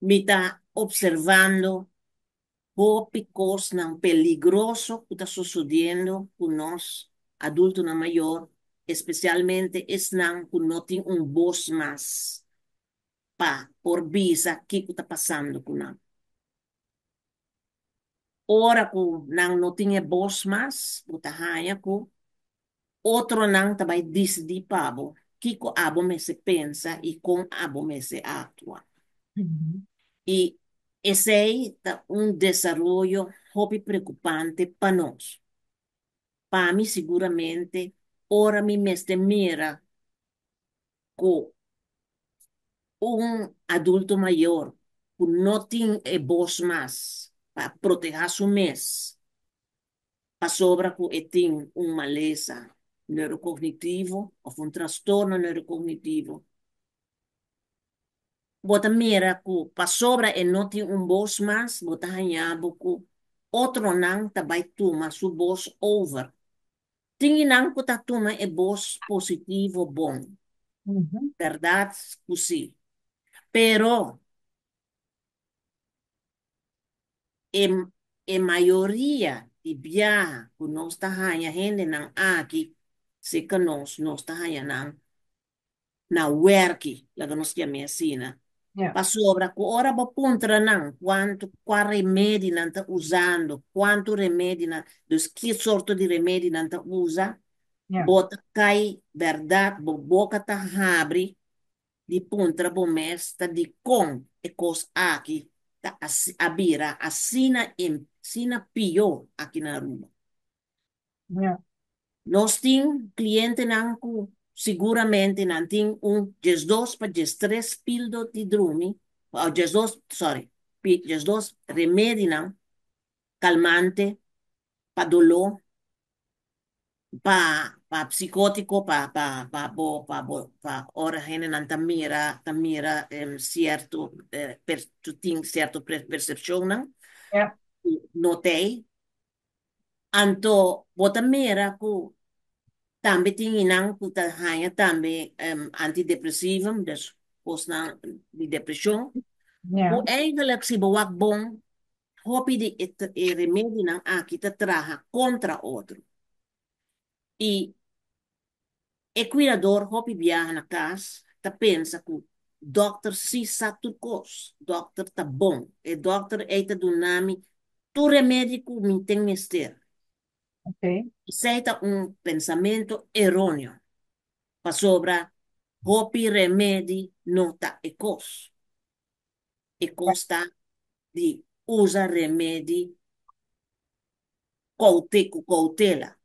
me está observando tópicos não peligroso que está sucedendo com nós, adulto na maior, especialmente esse não que não tem voz mais para por visa o que está passando com nós. Ora que não tinha voz mais, puta raia que outro não também decidir para abo, que abo me se pensa e com abo me se atua. Uhum. E esse aí é desenvolvimento hobby preocupante para nós. Para mim, seguramente, ora me meste mira com adulto maior que não tem voz mais para proteger seu mês, para sobra que tem uma maleza neurocognitivo ou transtorno neurocognitivo. Bota mira que para sobra e não tem voz mais, bota hanhabo que outro não vai tomar sua voz over. Tem não que tá toma é voz positivo bom, Uhum. verdade, sim. Pero em, em maioria de viaja que nós está hanha gente não aqui, se que nós está hanha não na werki, lá que nós chamamos assim, né? Yeah. Pa sobra, ku ora ba puntra não, qual remédio não está usando, quanto remédio não, dus que sorte de remédio não está usa, Yeah. bota cai, verdade, bo boca tá abre, di puntra bo mesta di con e cos aqui, tá abira, assina sina pio aqui na rua. Yeah. Nós tem cliente não que seguramente não tem jes dois para jes três pildo de drume, ou jes dois, sorry, jes dois remédio não, calmante, para dolor, para psicótico, para ora gente não tamira certo, tu tem certo percepção não, Yeah. notei, anto bota mira que também tem inang puta hanya também antidepressivo, das pos na de depressão. Yeah. O eigenlijk si bawak bom, hopi de remédio nang kita traha contra outro. E o cuidador hopi viaja na casa, ta pensa que o doctor si sa tu cos, doctor tá bom, e doctor eita do nome, tu remédio que me tem mister. Okay. Aceita pensamento errôneo, para sobra hopi remedi nota e cos. E Yeah. costa di usa remedi cautela.